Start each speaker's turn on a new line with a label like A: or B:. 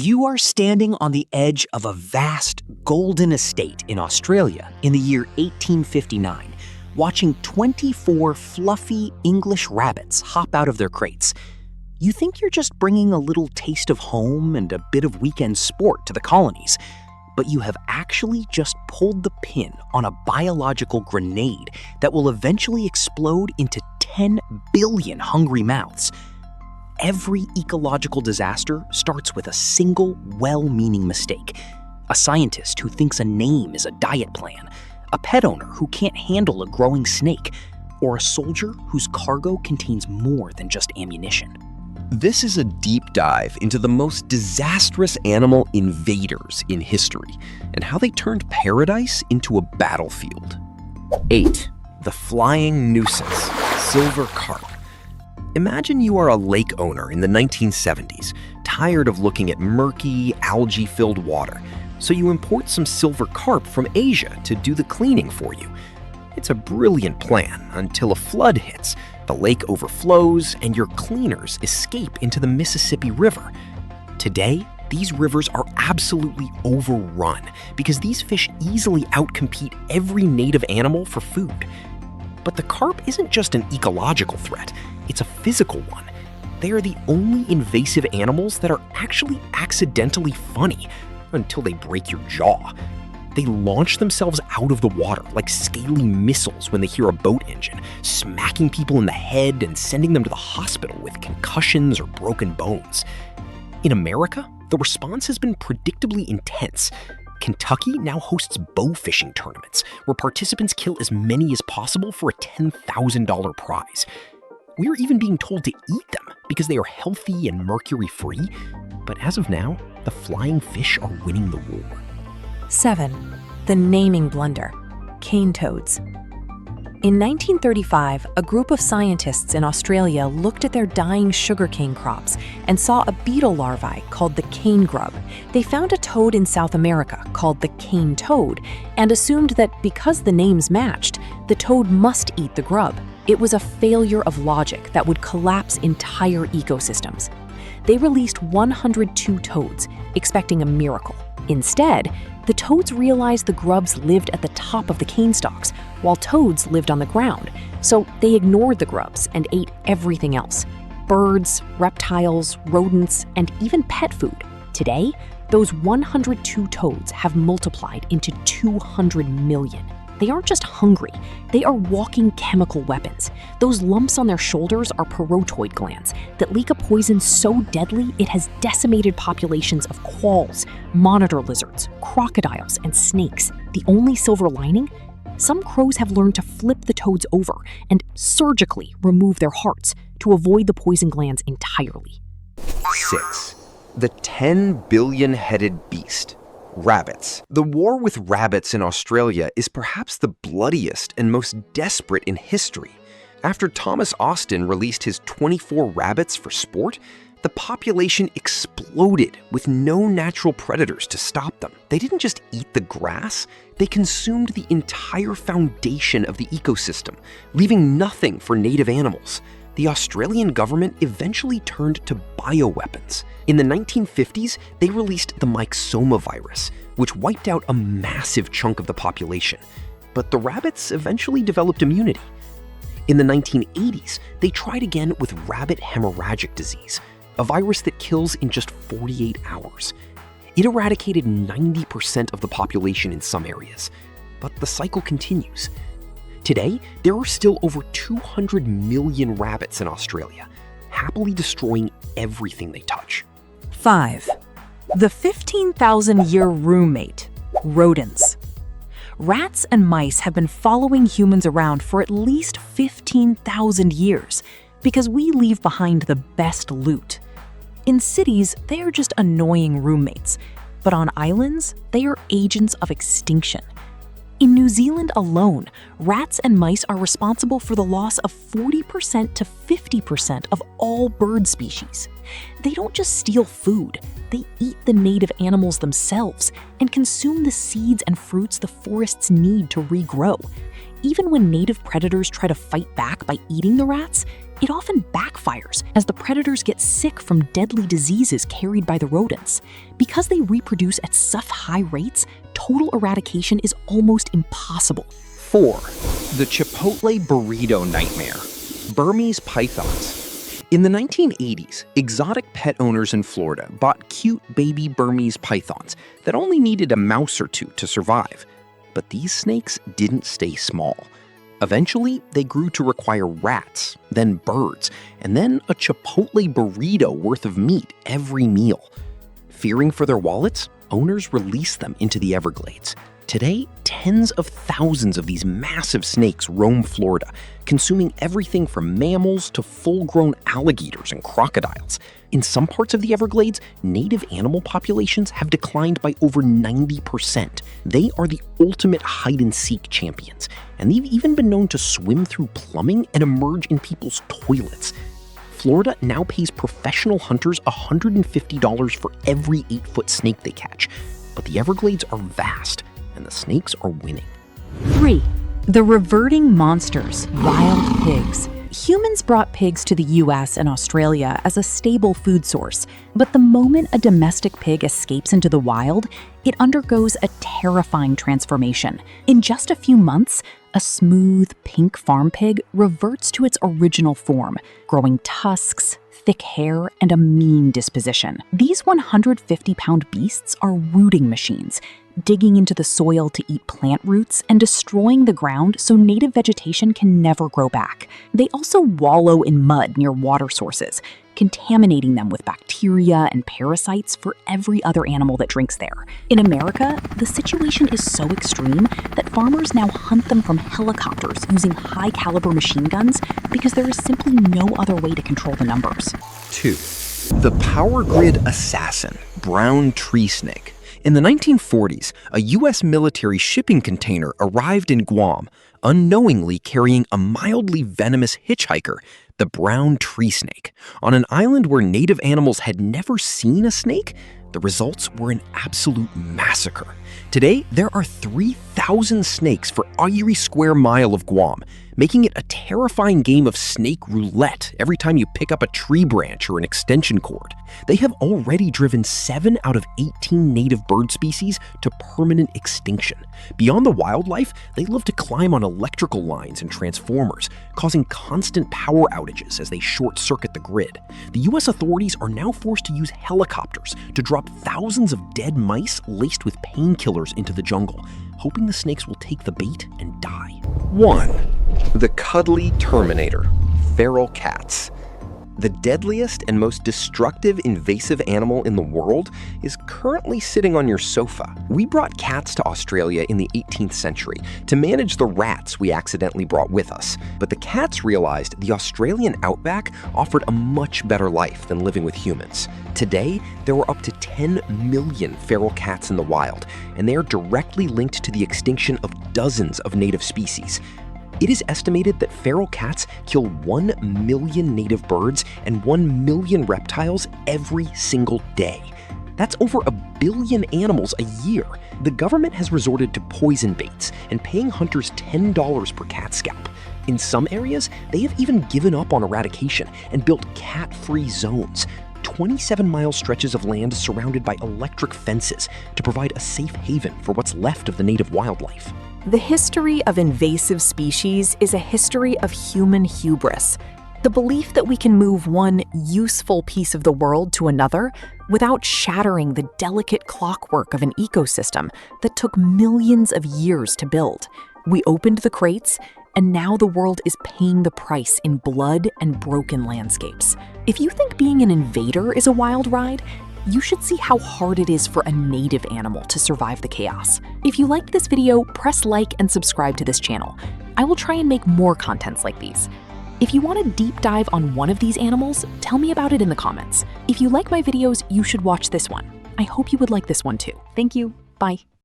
A: You are standing on the edge of a vast golden estate in Australia in the year 1859, watching 24 fluffy English rabbits hop out of their crates. You think you're just bringing a little taste of home and a bit of weekend sport to the colonies, but you have actually just pulled the pin on a biological grenade that will eventually explode into 10 billion hungry mouths. Every ecological disaster starts with a single well-meaning mistake. A scientist who thinks a name is a diet plan, a pet owner who can't handle a growing snake, or a soldier whose cargo contains more than just ammunition.
B: This is a deep dive into the most disastrous animal invaders in history and how they turned paradise into a battlefield. 8. The flying nuisance, silver carp. Imagine you are a lake owner in the 1970s, tired of looking at murky, algae-filled water, so you import some silver carp from Asia to do the cleaning for you. It's a brilliant plan until a flood hits, the lake overflows, and your cleaners escape into the Mississippi River. Today, these rivers are absolutely overrun because these fish easily outcompete every native animal for food. But the carp isn't just an ecological threat, it's a physical one. They are the only invasive animals that are actually accidentally funny until they break your jaw. They launch themselves out of the water like scaly missiles when they hear a boat engine, smacking people in the head and sending them to the hospital with concussions or broken bones. In America, the response has been predictably intense. Kentucky now hosts bow fishing tournaments where participants kill as many as possible for a $10,000 prize. We're even being told to eat them because they are healthy and mercury-free. But as of now, the flying fish are winning the war.
C: 7. The naming blunder, cane toads. In 1935, a group of scientists in Australia looked at their dying sugarcane crops and saw a beetle larvae called the cane grub. They found a toad in South America called the cane toad and assumed that because the names matched, the toad must eat the grub. It was a failure of logic that would collapse entire ecosystems. They released 102 toads, expecting a miracle. Instead, the toads realized the grubs lived at the top of the cane stalks, while toads lived on the ground, so they ignored the grubs and ate everything else: birds, reptiles, rodents, and even pet food. Today, those 102 toads have multiplied into 200 million. They aren't just hungry, they are walking chemical weapons. Those lumps on their shoulders are parotoid glands that leak a poison so deadly it has decimated populations of quolls, monitor lizards, crocodiles, and snakes. The only silver lining? Some crows have learned to flip the toads over and surgically remove their hearts to avoid the poison glands entirely.
B: 6. The 10 billion-headed beast. Rabbits. The war with rabbits in Australia is perhaps the bloodiest and most desperate in history. After Thomas Austin released his 24 rabbits for sport, the population exploded with no natural predators to stop them. They didn't just eat the grass, they consumed the entire foundation of the ecosystem, leaving nothing for native animals. The Australian government eventually turned to bioweapons. In the 1950s, they released the myxoma virus, which wiped out a massive chunk of the population. But the rabbits eventually developed immunity. In the 1980s, they tried again with rabbit hemorrhagic disease, a virus that kills in just 48 hours. It eradicated 90% of the population in some areas, but the cycle continues. Today, there are still over 200 million rabbits in Australia, happily destroying everything they touch.
C: 5. The 15,000-year roommate, rodents. Rats and mice have been following humans around for at least 15,000 years because we leave behind the best loot. In cities, they are just annoying roommates, but on islands, they are agents of extinction. In New Zealand alone, rats and mice are responsible for the loss of 40% to 50% of all bird species. They don't just steal food, they eat the native animals themselves and consume the seeds and fruits the forests need to regrow. Even when native predators try to fight back by eating the rats, it often backfires as the predators get sick from deadly diseases carried by the rodents. Because they reproduce at such high rates, total eradication is almost impossible.
B: 4. The Chipotle burrito nightmare. Burmese pythons. In the 1980s, exotic pet owners in Florida bought cute baby Burmese pythons that only needed a mouse or two to survive. But these snakes didn't stay small. Eventually, they grew to require rats, then birds, and then a Chipotle burrito worth of meat every meal. Fearing for their wallets, owners released them into the Everglades. Today, tens of thousands of these massive snakes roam Florida, consuming everything from mammals to full-grown alligators and crocodiles. In some parts of the Everglades, native animal populations have declined by over 90%. They are the ultimate hide-and-seek champions, and they've even been known to swim through plumbing and emerge in people's toilets. Florida now pays professional hunters $150 for every 8-foot snake they catch, but the Everglades are vast, and the snakes are winning.
C: 3. The reverting monsters, wild pigs. Humans brought pigs to the US and Australia as a stable food source, but the moment a domestic pig escapes into the wild, it undergoes a terrifying transformation. In just a few months, a smooth, pink farm pig reverts to its original form, growing tusks, thick hair, and a mean disposition. These 150-pound beasts are rooting machines, digging into the soil to eat plant roots and destroying the ground so native vegetation can never grow back. They also wallow in mud near water sources, contaminating them with bacteria and parasites for every other animal that drinks there. In America, the situation is so extreme that farmers now hunt them from helicopters using high-caliber machine guns because there is simply no other way to control the numbers.
B: 2. The power grid assassin, brown tree snake. In the 1940s, a U.S. military shipping container arrived in Guam, unknowingly carrying a mildly venomous hitchhiker, the brown tree snake. On an island where native animals had never seen a snake, the results were an absolute massacre. Today, there are 3,000 snakes for every square mile of Guam, making it a terrifying game of snake roulette every time you pick up a tree branch or an extension cord. They have already driven 7 out of 18 native bird species to permanent extinction. Beyond the wildlife, they love to climb on electrical lines and transformers, causing constant power outages as they short-circuit the grid. The US authorities are now forced to use helicopters to drop thousands of dead mice laced with painkillers into the jungle, hoping the snakes will take the bait and die. 1. The cuddly Terminator, feral cats. The deadliest and most destructive invasive animal in the world is currently sitting on your sofa. We brought cats to Australia in the 18th century to manage the rats we accidentally brought with us. But the cats realized the Australian outback offered a much better life than living with humans. Today, there are up to 10 million feral cats in the wild, and they are directly linked to the extinction of dozens of native species. It is estimated that feral cats kill 1 million native birds and 1 million reptiles every single day. That's over 1 billion animals a year. The government has resorted to poison baits and paying hunters $10 per cat scalp. In some areas, they have even given up on eradication and built cat-free zones, 27-mile stretches of land surrounded by electric fences to provide a safe haven for what's left of the native wildlife.
C: The history of invasive species is a history of human hubris. The belief that we can move one useful piece of the world to another without shattering the delicate clockwork of an ecosystem that took millions of years to build. We opened the crates, and now the world is paying the price in blood and broken landscapes. If you think being an invader is a wild ride, you should see how hard it is for a native animal to survive the chaos. If you liked this video, press like and subscribe to this channel. I will try and make more contents like these. If you want a deep dive on one of these animals, tell me about it in the comments. If you like my videos, you should watch this one. I hope you would like this one too. Thank you. Bye.